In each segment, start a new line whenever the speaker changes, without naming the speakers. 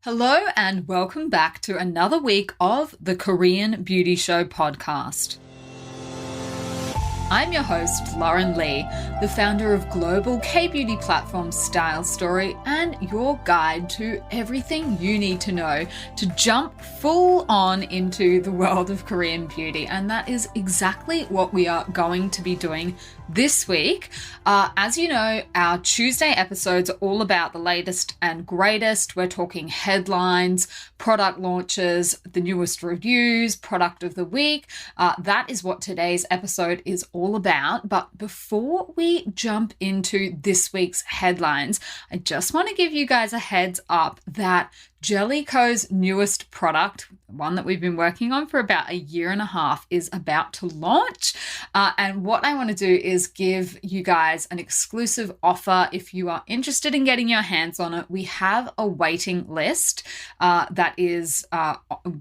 Hello and welcome back to another week of the Korean Beauty Show podcast. I'm your host, Lauren Lee, the founder of global Kbeauty platform Style Story and your guide to everything you need to know to jump full on into the world of Korean beauty. And that is exactly what we are going to be doing this week. As you know, our Tuesday episodes are all about the latest and greatest. We're talking headlines, product launches, the newest reviews, product of the week. That is what today's episode is all about. But before we jump into this week's headlines, I just want to give you guys a heads up that Jellicoe's newest product, one that we've been working on for about a year and a half, is about to launch. And what I want to do is give you guys an exclusive offer. If you are interested in getting your hands on it, we have a waiting list that is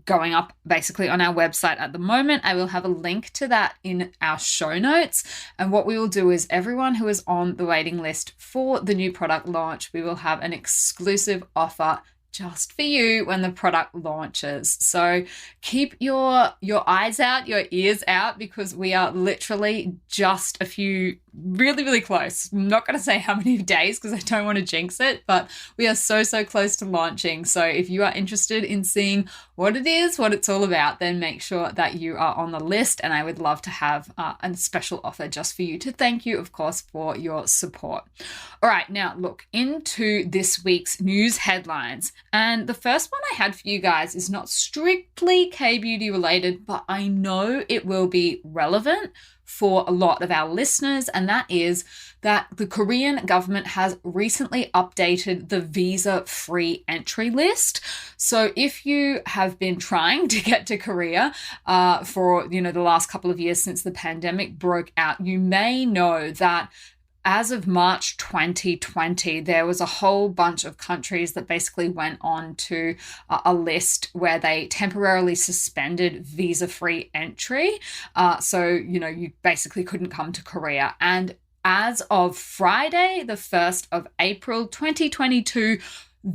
going up basically on our website at the moment. I will have a link to that in our show notes. And what we will do is everyone who is on the waiting list for the new product launch, we will have an exclusive offer just for you when the product launches. So keep your eyes out, your ears out, because we are literally just a few really close. I'm not going to say how many days because I don't want to jinx it, but we are so close to launching. So if you are interested in seeing what it is, what it's all about, then make sure that you are on the list. And I would love to have a special offer just for you to thank you, of course, for your support. All right, now look into this week's news headlines. And the first one I had for you guys is not strictly Kbeauty related, but I know it will be relevant for a lot of our listeners, and that is that the Korean government has recently updated the visa-free entry list. So if you have been trying to get to Korea for the last couple of years since the pandemic broke out, you may know that as of March 2020, there was a whole bunch of countries that basically went on to a list where they temporarily suspended visa-free entry. So you basically couldn't come to Korea. And as of Friday, the 1st of April 2022,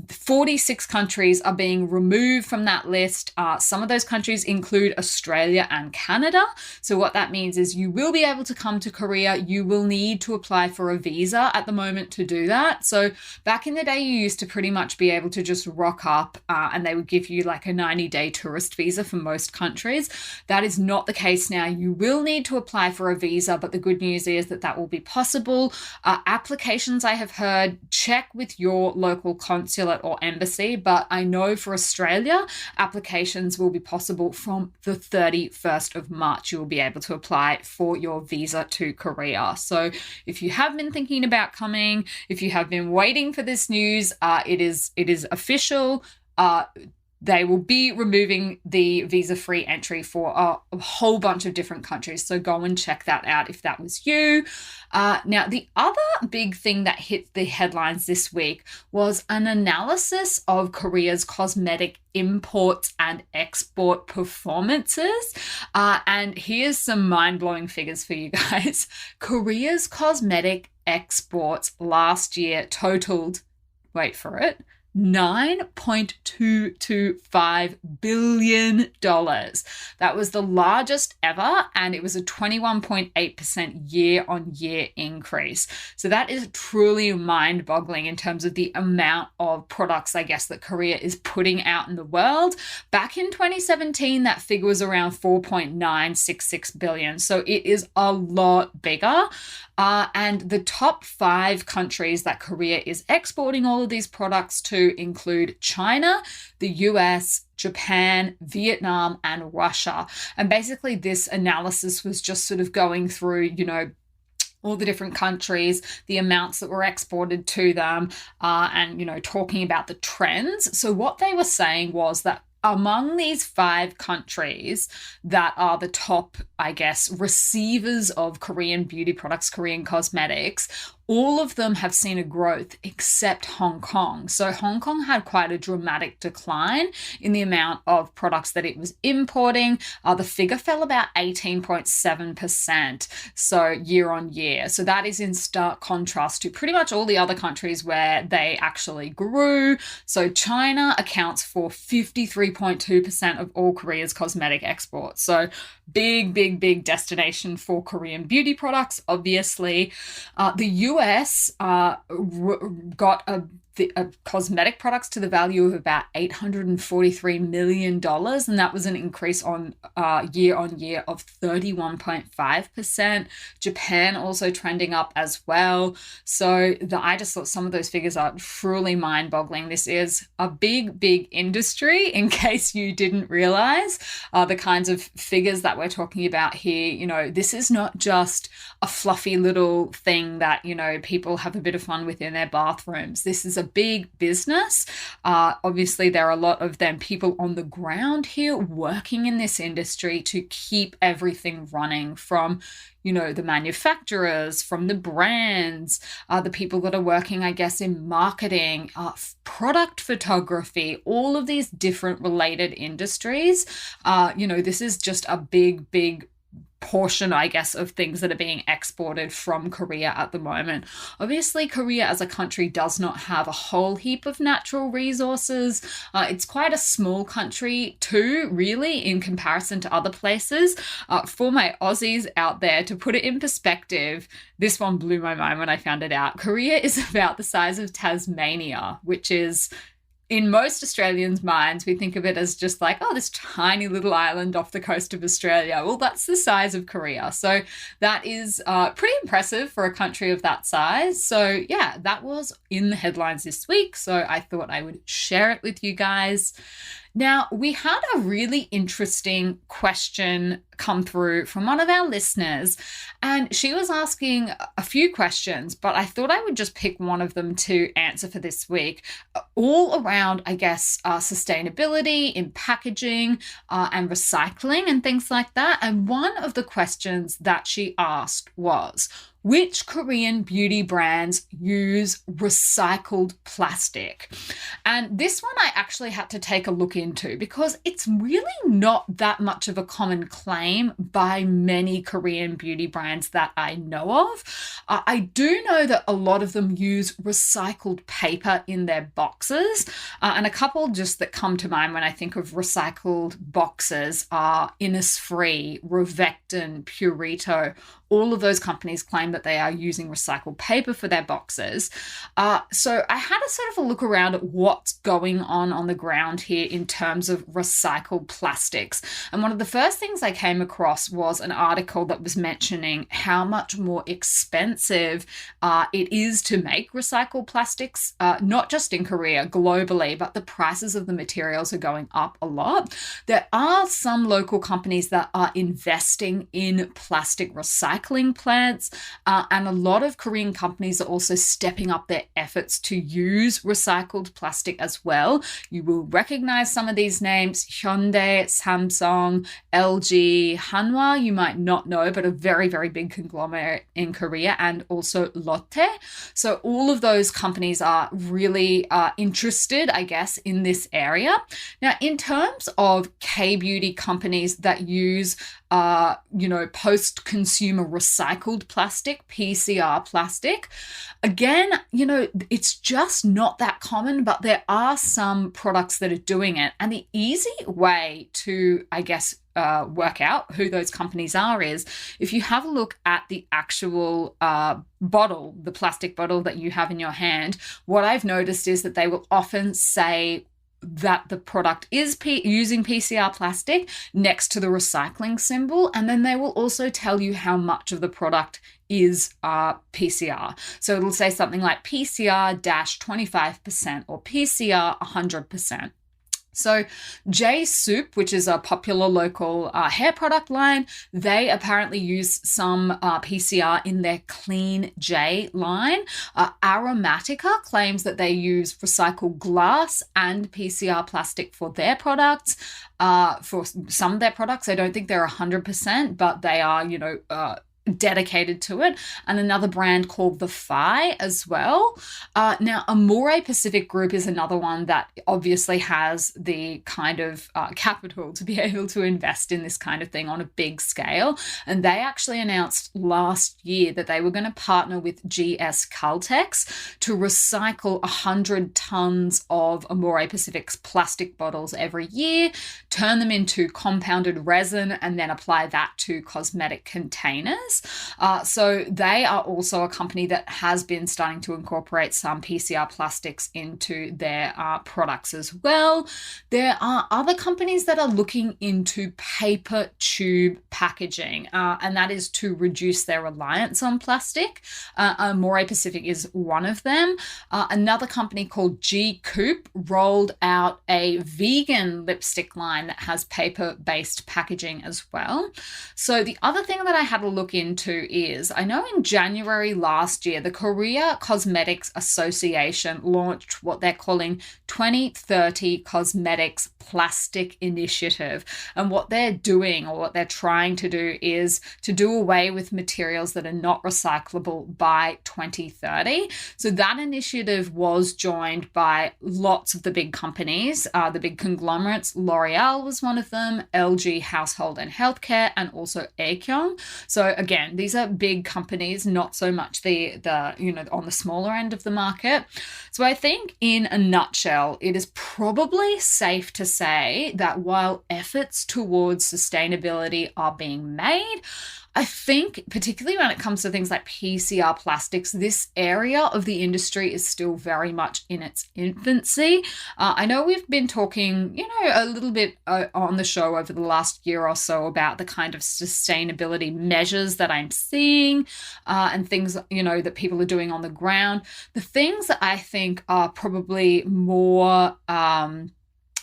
46 countries are being removed from that list. Some of those countries include Australia and Canada. So what that means is you will be able to come to Korea. You will need to apply for a visa at the moment to do that. So back in the day, you used to pretty much be able to just rock up and they would give you like a 90-day tourist visa for most countries. That is not the case now. You will need to apply for a visa, but the good news is that will be possible. Applications, I have heard, check with your local consulate or embassy, but I know for Australia, applications will be possible from the 31st of March. You will be able to apply for your visa to Korea. So if you have been thinking about coming, if you have been waiting for this news, it is official. They will be removing the visa-free entry for a whole bunch of different countries. So go and check that out if that was you. Now, the other big thing that hit the headlines this week was an analysis of Korea's cosmetic imports and export performances. And here's some mind-blowing figures for you guys. Korea's cosmetic exports last year totaled, wait for it, $9.225 billion. That was the largest ever, and it was a 21.8% year-on-year increase. So that is truly mind-boggling in terms of the amount of products, I guess, that Korea is putting out in the world. Back in 2017, that figure was around 4.966 billion. So it is a lot bigger. And the top 5 countries that Korea is exporting all of these products to include China, the US, Japan, Vietnam, and Russia. And basically this analysis was just sort of going through, all the different countries, the amounts that were exported to them, and, talking about the trends. So what they were saying was that among these 5 countries that are the top, I guess, receivers of Korean beauty products, Korean cosmetics, all of them have seen a growth except Hong Kong. So Hong Kong had quite a dramatic decline in the amount of products that it was importing. The figure fell about 18.7%, so year on year. So that is in stark contrast to pretty much all the other countries where they actually grew. So China accounts for 53.2% of all Korea's cosmetic exports. So big destination for Korean beauty products, obviously. The US got a cosmetic products to the value of about $843 million, and that was an increase on year of 31.5%. Japan also trending up as well. So I just thought some of those figures are truly mind-boggling. This is a big industry, in case you didn't realize the kinds of figures that we're talking about here. You know, this is not just a fluffy little thing that, you know, people have a bit of fun with in their bathrooms. This is a big business. Obviously, there are a lot of them people on the ground here working in this industry to keep everything running, from, you know, the manufacturers, from the brands, the people that are working, I guess, in marketing, product photography, all of these different related industries. You know, this is just a big portion, I guess, of things that are being exported from Korea at the moment. Obviously, Korea as a country does not have a whole heap of natural resources. It's quite a small country too, really, in comparison to other places. For my Aussies out there, to put it in perspective, this one blew my mind when I found it out. Korea is about the size of Tasmania, which is, in most Australians' minds, we think of it as just like, oh, this tiny little island off the coast of Australia. Well, that's the size of Korea. So that is pretty impressive for a country of that size. So yeah, that was in the headlines this week. So I thought I would share it with you guys. Now, we had a really interesting question come through from one of our listeners, and she was asking a few questions, but I thought I would just pick one of them to answer for this week, all around, I guess, sustainability in packaging and recycling and things like that. And one of the questions that she asked was, which Korean beauty brands use recycled plastic? And this one I actually had to take a look into, because it's really not that much of a common claim by many Korean beauty brands that I know of. I do know that a lot of them use recycled paper in their boxes, and a couple just that come to mind when I think of recycled boxes are Innisfree, Revectin, Purito. All of those companies claim that they are using recycled paper for their boxes. So I had a sort of a look around at what's going on the ground here in terms of recycled plastics. And one of the first things I came across was an article that was mentioning how much more expensive it is to make recycled plastics, not just in Korea, globally, but the prices of the materials are going up a lot. There are some local companies that are investing in plastic recycling plants, and a lot of Korean companies are also stepping up their efforts to use recycled plastic as well. You will recognize some of these names: Hyundai, Samsung, LG, Hanwha, you might not know, but a very big conglomerate in Korea, and also Lotte. So all of those companies are really interested, I guess, in this area. Now, in terms of Kbeauty companies that use post-consumer recycled plastic, PCR plastic. Again, it's just not that common, but there are some products that are doing it. And the easy way to, I guess, work out who those companies are is if you have a look at the actual bottle, the plastic bottle that you have in your hand. What I've noticed is that they will often say that the product is using PCR plastic next to the recycling symbol, and then they will also tell you how much of the product is PCR. So it'll say something like PCR-25% or PCR 100%. So J Soup, which is a popular local hair product line, they apparently use some PCR in their Clean J line. Aromatica claims that they use recycled glass and PCR plastic for their products. For some of their products, I don't think they're 100%, but they are, dedicated to it, and another brand called The Fi as well. Now, Amore Pacific Group is another one that obviously has the kind of capital to be able to invest in this kind of thing on a big scale. And they actually announced last year that they were going to partner with GS Caltex to recycle 100 tons of Amore Pacific's plastic bottles every year, turn them into compounded resin, and then apply that to cosmetic containers. So they are also a company that has been starting to incorporate some PCR plastics into their products as well. There are other companies that are looking into paper tube packaging, and that is to reduce their reliance on plastic. Amore Pacific is one of them. Another company called G Coop rolled out a vegan lipstick line that has paper-based packaging as well. So the other thing that I had a look into is, I know in January last year, the Korea Cosmetics Association launched what they're calling 2030 Cosmetics Plastic Initiative. And what they're doing, or what they're trying to do, is to do away with materials that are not recyclable by 2030. So that initiative was joined by lots of the big companies, the big conglomerates. L'Oreal was one of them, LG Household and Healthcare, and also Aeon. So again, these are big companies, not so much the on the smaller end of the market. So I think in a nutshell, it is probably safe to say that while efforts towards sustainability are being made, I think, particularly when it comes to things like PCR plastics, this area of the industry is still very much in its infancy. I know we've been talking, a little bit on the show over the last year or so about the kind of sustainability measures that I'm seeing and things, that people are doing on the ground. The things that I think are probably more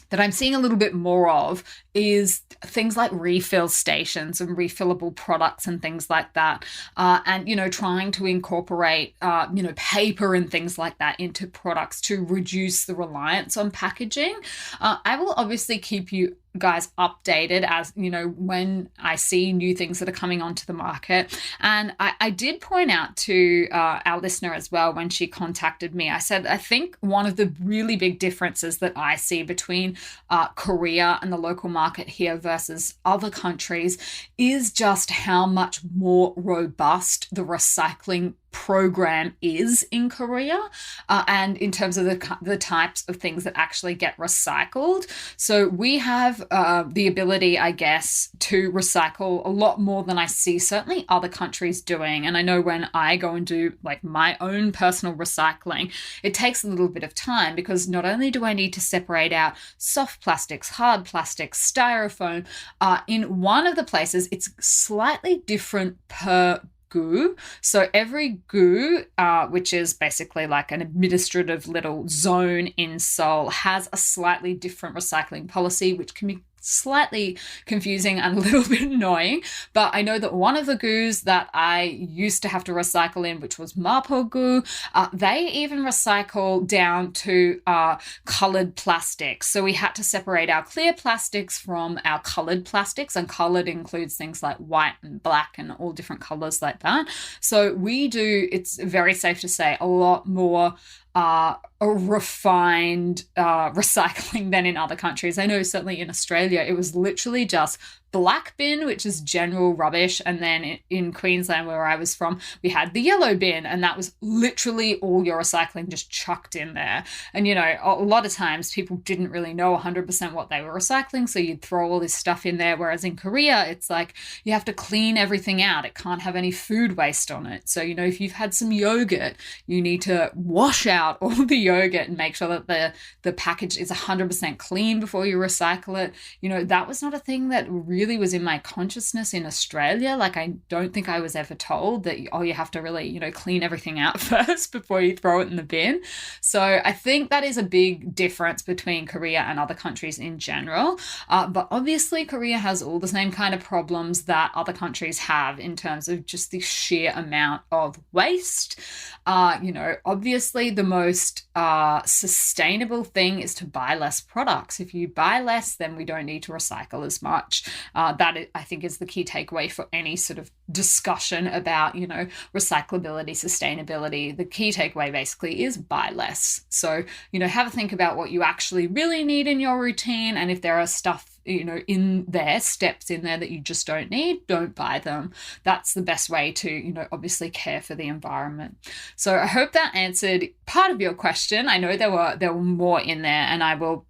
that I'm seeing a little bit more of is things like refill stations and refillable products and things like that. And trying to incorporate, paper and things like that into products to reduce the reliance on packaging. I will obviously keep you guys updated as when I see new things that are coming onto the market. And I did point out to our listener as well, when she contacted me, I said, I think one of the really big differences that I see between Korea and the local market here versus other countries is just how much more robust the recycling program is in Korea, and in terms of the types of things that actually get recycled. So we have the ability, I guess, to recycle a lot more than I see certainly other countries doing. And I know when I go and do like my own personal recycling, it takes a little bit of time, because not only do I need to separate out soft plastics, hard plastics, styrofoam, in one of the places it's slightly different per GU. So every GU, which is basically like an administrative little zone in Seoul, has a slightly different recycling policy, which can be slightly confusing and a little bit annoying. But I know that one of the GUs that I used to have to recycle in, which was Mapo GU, they even recycle down to colored plastics. So we had to separate our clear plastics from our colored plastics, and colored includes things like white and black and all different colors like that. So we do, it's very safe to say, a lot more a refined recycling than in other countries. I know certainly in Australia, it was literally just black bin, which is general rubbish. And then in Queensland, where I was from, we had the yellow bin, and that was literally all your recycling just chucked in there. And, a lot of times people didn't really know 100% what they were recycling. So you'd throw all this stuff in there. Whereas in Korea, it's like you have to clean everything out. It can't have any food waste on it. So, if you've had some yogurt, you need to wash out all the yogurt and make sure that the package is 100% clean before you recycle it. That was not a thing that really was in my consciousness in Australia. Like, I don't think I was ever told that, you have to really, clean everything out first before you throw it in the bin. So I think that is a big difference between Korea and other countries in general. But obviously Korea has all the same kind of problems that other countries have in terms of just the sheer amount of waste. Obviously the most sustainable thing is to buy less products. If you buy less, then we don't need to recycle as much. That I think is the key takeaway for any sort of discussion about, recyclability, sustainability. The key takeaway basically is buy less. So, have a think about what you actually really need in your routine, and if there are steps in there that you just don't need, don't buy them. That's the best way to, obviously care for the environment. So I hope that answered part of your question. I know there were more in there, and I will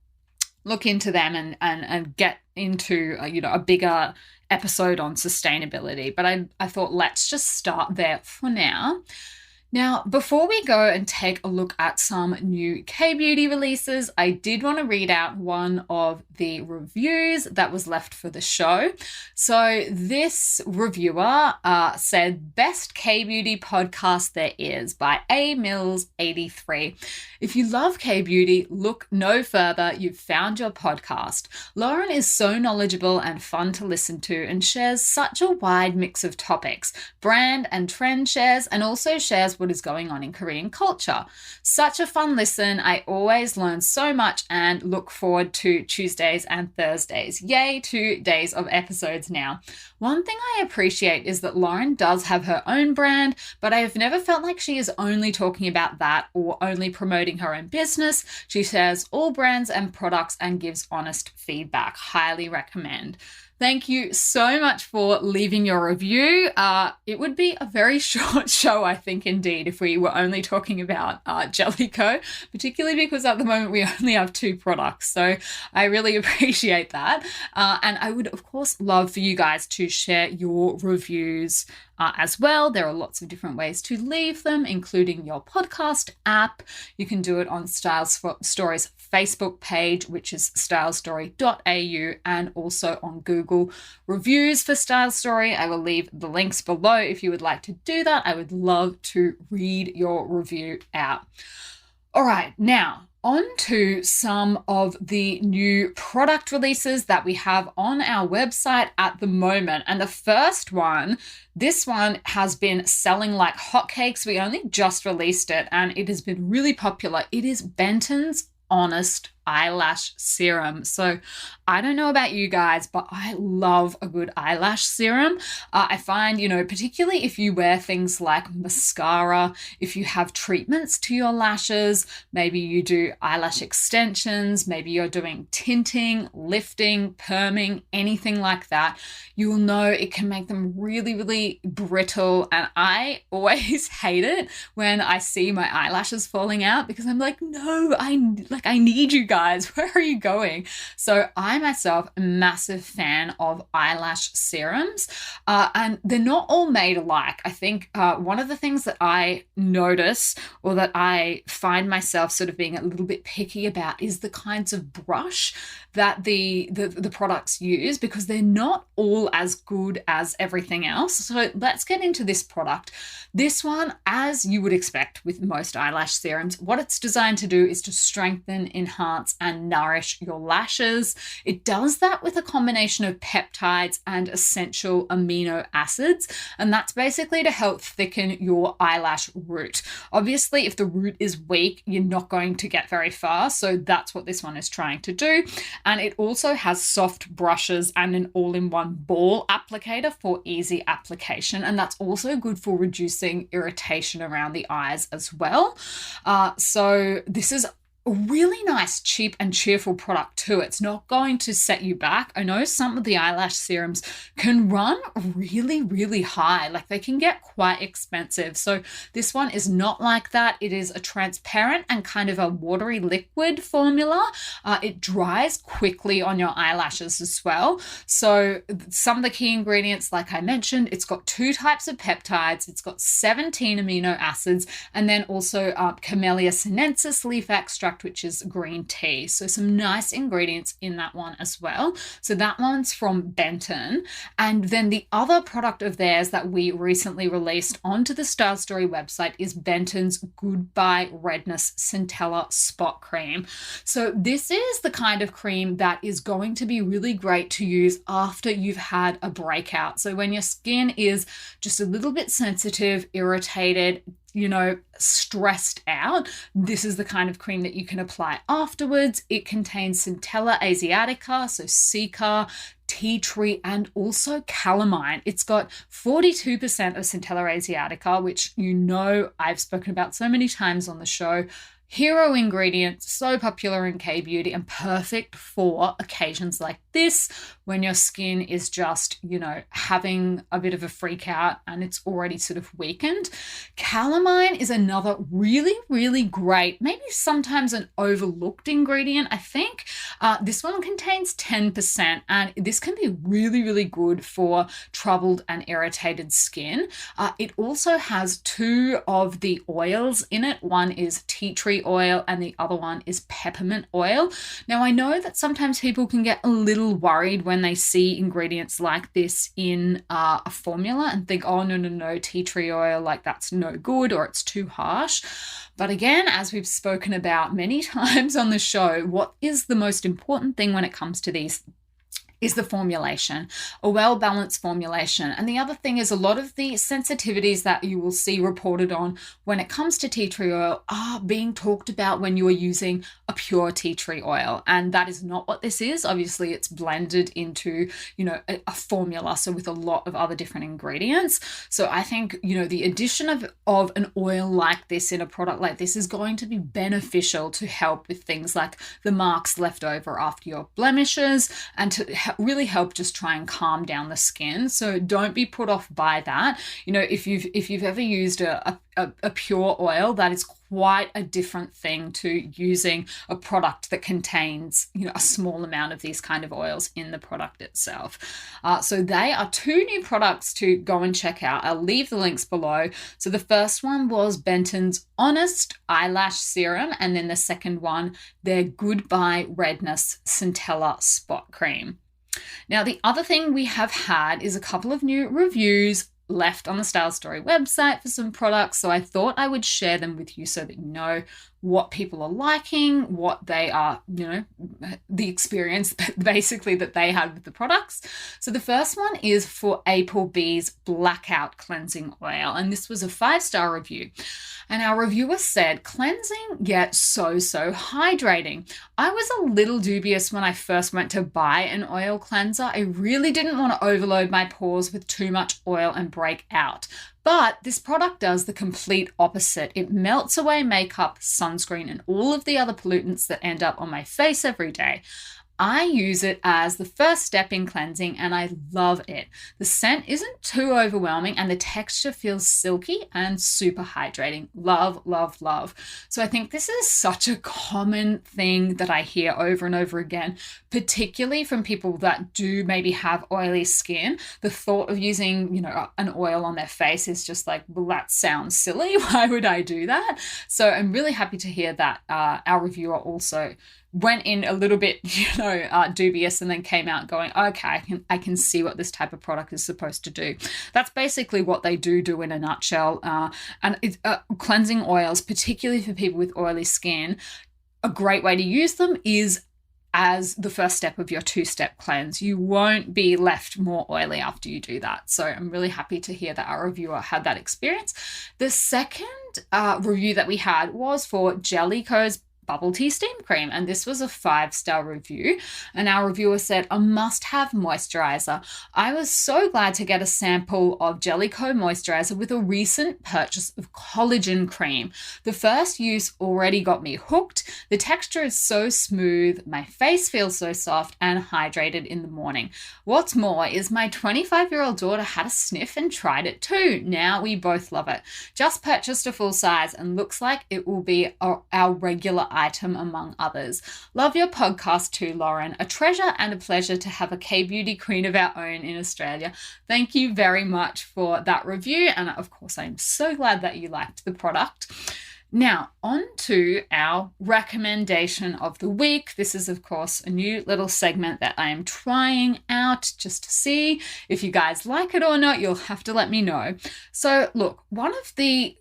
look into them and get into a bigger episode on sustainability. But I thought let's just start there for now. Now, before we go and take a look at some new Kbeauty releases, I did want to read out one of the reviews that was left for the show. So this reviewer said, "Best Kbeauty podcast there is," by A Mills 83. "If you love Kbeauty, look no further. You've found your podcast. Lauren is so knowledgeable and fun to listen to and shares such a wide mix of topics, brand and trend shares, and also shares what is going on in Korean culture. Such a fun listen. I always learn so much and look forward to Tuesdays and Thursdays. Yay, 2 days of episodes now. One thing I appreciate is that Lauren does have her own brand, but I have never felt like she is only talking about that or only promoting her own business. She shares all brands and products and gives honest feedback. Highly recommend." Thank you so much for leaving your review. It would be a very short show, I think, indeed, if we were only talking about Jellicoe, particularly because at the moment we only have 2 products. So I really appreciate that. And I would, of course, love for you guys to share your reviews as well. There are lots of different ways to leave them, including your podcast app. You can do it on Style Stories Facebook page, which is stylestory.au, and also on Google Reviews for Style Story. I will leave the links below if you would like to do that. I would love to read your review out. All right, now on to some of the new product releases that we have on our website at the moment. And the first one, this one has been selling like hotcakes. We only just released it and it has been really popular. It is Benton's Honest Eyelash Serum. So I don't know about you guys, but I love a good eyelash serum. I find, particularly if you wear things like mascara, if you have treatments to your lashes, maybe you do eyelash extensions, maybe you're doing tinting, lifting, perming, anything like that, you will know it can make them really, really brittle. And I always hate it when I see my eyelashes falling out because I'm like, no, I need you guys. Where are you going? So I myself am a massive fan of eyelash serums, and they're not all made alike. I think one of the things that I notice, or that I find myself sort of being a little bit picky about, is the kinds of brush that the products use, because they're not all as good as everything else. So let's get into this product. This one, as you would expect with most eyelash serums, what it's designed to do is to strengthen, enhance, and nourish your lashes. It does that with a combination of peptides and essential amino acids, and that's basically to help thicken your eyelash root. Obviously, if the root is weak, you're not going to get very far, so that's what this one is trying to do. And it also has soft brushes and an all-in-one ball applicator for easy application, and that's also good for reducing irritation around the eyes as well. So this is a really nice, cheap and cheerful product too. It's not going to set you back. I know some of the eyelash serums can run really, really high. Like they can get quite expensive. So this one is not like that. It is a transparent and kind of a watery liquid formula. It dries quickly on your eyelashes as well. So some of the key ingredients, like I mentioned, it's got 2 types of peptides. It's got 17 amino acids, and then also Camellia sinensis leaf extract, which is green tea. So some nice ingredients in that one as well. So that one's from Benton. And then the other product of theirs that we recently released onto the Style Story website is Benton's Goodbye Redness Centella Spot Cream. So this is the kind of cream that is going to be really great to use after you've had a breakout. So when your skin is just a little bit sensitive, irritated, stressed out, this is the kind of cream that you can apply afterwards. It contains Centella asiatica, so cica, tea tree, and also calamine. It's got 42% of Centella asiatica, which I've spoken about so many times on the show. Hero ingredient, so popular in Kbeauty and perfect for occasions like this when your skin is just, having a bit of a freak out and it's already sort of weakened. Calamine is another really, really great, maybe sometimes an overlooked ingredient, I think. This one contains 10% and this can be really, really good for troubled and irritated skin. It also has 2 of the oils in it. One is tea tree oil and the other one is peppermint oil. Now, I know that sometimes people can get a little worried when they see ingredients like this in a formula and think, oh, no, tea tree oil, like that's no good or it's too harsh. But again, as we've spoken about many times on the show, what is the most important thing when it comes to these is the formulation, a well-balanced formulation. And the other thing is a lot of the sensitivities that you will see reported on when it comes to tea tree oil are being talked about when you are using a pure tea tree oil. And that is not what this is. Obviously, it's blended into, a formula, so with a lot of other different ingredients. So I think, the addition of an oil like this in a product like this is going to be beneficial to help with things like the marks left over after your blemishes and to really help just try and calm down the skin. So don't be put off by that. If you've ever used a pure oil, that is quite a different thing to using a product that contains, a small amount of these kind of oils in the product itself. So they are 2 new products to go and check out. I'll leave the links below. So the first one was Benton's Honest Eyelash Serum, and then the second one, their Goodbye Redness Centella Spot Cream. Now, the other thing we have had is a couple of new reviews left on the Style Story website for some products. So I thought I would share them with you so that you know what people are liking, what they are, the experience basically that they had with the products. So the first one is for APLB's Blackout Cleansing Oil. And this was a 5-star review. And our reviewer said, cleansing yet so hydrating. I was a little dubious when I first went to buy an oil cleanser. I really didn't want to overload my pores with too much oil and break out. But this product does the complete opposite. It melts away makeup, sunscreen, and all of the other pollutants that end up on my face every day. I use it as the first step in cleansing and I love it. The scent isn't too overwhelming and the texture feels silky and super hydrating. Love, love, love. So I think this is such a common thing that I hear over and over again, particularly from people that do maybe have oily skin. The thought of using, an oil on their face is just like, well, that sounds silly. Why would I do that? So I'm really happy to hear that our reviewer also went in a little bit, dubious and then came out going, okay, I can see what this type of product is supposed to do. That's basically what they do in a nutshell. And it's, cleansing oils, particularly for people with oily skin, a great way to use them is as the first step of your 2-step cleanse. You won't be left more oily after you do that. So I'm really happy to hear that our reviewer had that experience. The second review that we had was for Jellicoe's Bubble Tea Steam Cream, and this was a 5-star review, and our reviewer said, a must-have moisturizer. I was so glad to get a sample of Jellicoe moisturizer with a recent purchase of collagen cream. The first use already got me hooked. The texture is so smooth, my face feels so soft and hydrated in the morning. What's more is my 25-year-old daughter had a sniff and tried it too. Now we both love it. Just purchased a full size and looks like it will be our regular item among others. Love your podcast too, Lauren. A treasure and a pleasure to have a Kbeauty queen of our own in Australia. Thank you very much for that review. And of course, I'm so glad that you liked the product. Now, on to our recommendation of the week. This is, of course, a new little segment that I am trying out just to see if you guys like it or not. You'll have to let me know. So, look, one of the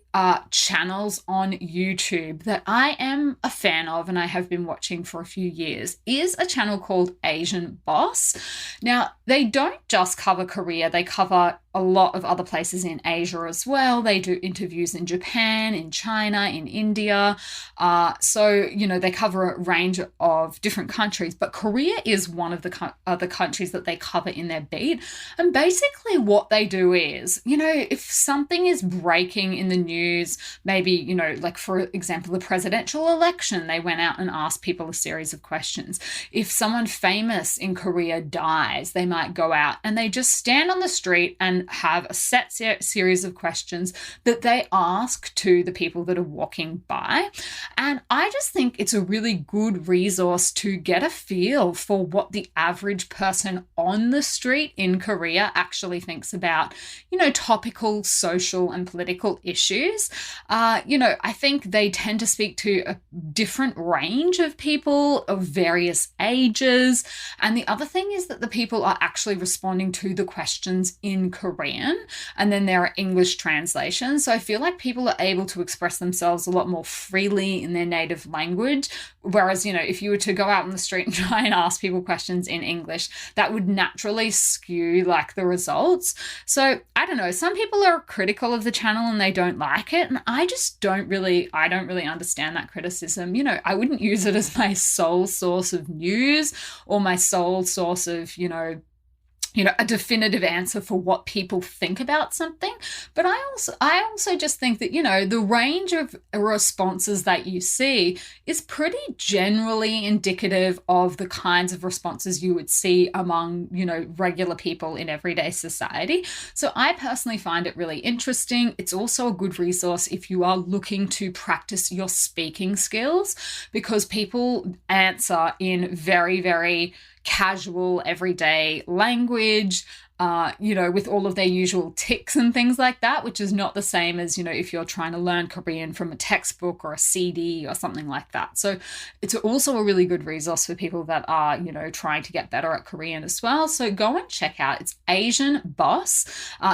channels on YouTube that I am a fan of and I have been watching for a few years is a channel called Asian Boss. Now, they don't just cover Korea, they cover a lot of other places in Asia as well. They do interviews in Japan, in China, in India. So, they cover a range of different countries, but Korea is one of the other countries that they cover in their beat. And basically what they do is, if something is breaking in the news, maybe, like for example, the presidential election, they went out and asked people a series of questions. If someone famous in Korea dies, they might go out and they just stand on the street and have a set series of questions that they ask to the people that are walking by. And I just think it's a really good resource to get a feel for what the average person on the street in Korea actually thinks about, topical social and political issues. I think they tend to speak to a different range of people of various ages. And the other thing is that the people are actually responding to the questions in Korean, and then there are English translations. So I feel like people are able to express themselves a lot more freely in their native language. Whereas, if you were to go out on the street and try and ask people questions in English, that would naturally skew like the results. So I don't know, some people are critical of the channel and they don't like it. And I don't really understand that criticism. I wouldn't use it as my sole source of news or my sole source of, a definitive answer for what people think about something. But I also just think that, the range of responses that you see is pretty generally indicative of the kinds of responses you would see among, regular people in everyday society. So I personally find it really interesting. It's also a good resource if you are looking to practice your speaking skills, because people answer in very, very casual, everyday language, with all of their usual tics and things like that, which is not the same as, if you're trying to learn Korean from a textbook or a CD or something like that. So it's also a really good resource for people that are, trying to get better at Korean as well. So go and check out. It's Asian Boss.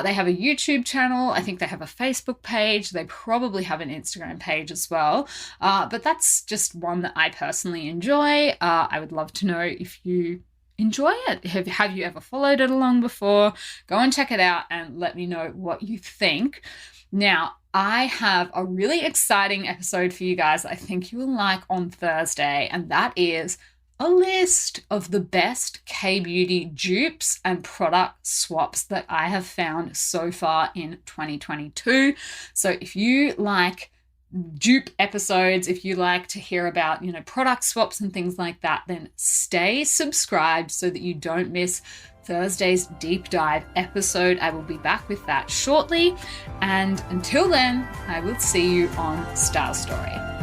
They have a YouTube channel. I think they have a Facebook page. They probably have an Instagram page as well. But that's just one that I personally enjoy. I would love to know if you enjoy it. Have you ever followed it along before? Go and check it out and let me know what you think. Now, I have a really exciting episode for you guys I think you will like on Thursday, and that is a list of the best Kbeauty dupes and product swaps that I have found so far in 2022. So if you like dupe episodes, if you like to hear about, product swaps and things like that, then stay subscribed so that you don't miss Thursday's deep dive episode. I will be back with that shortly. And until then, I will see you on Style Story.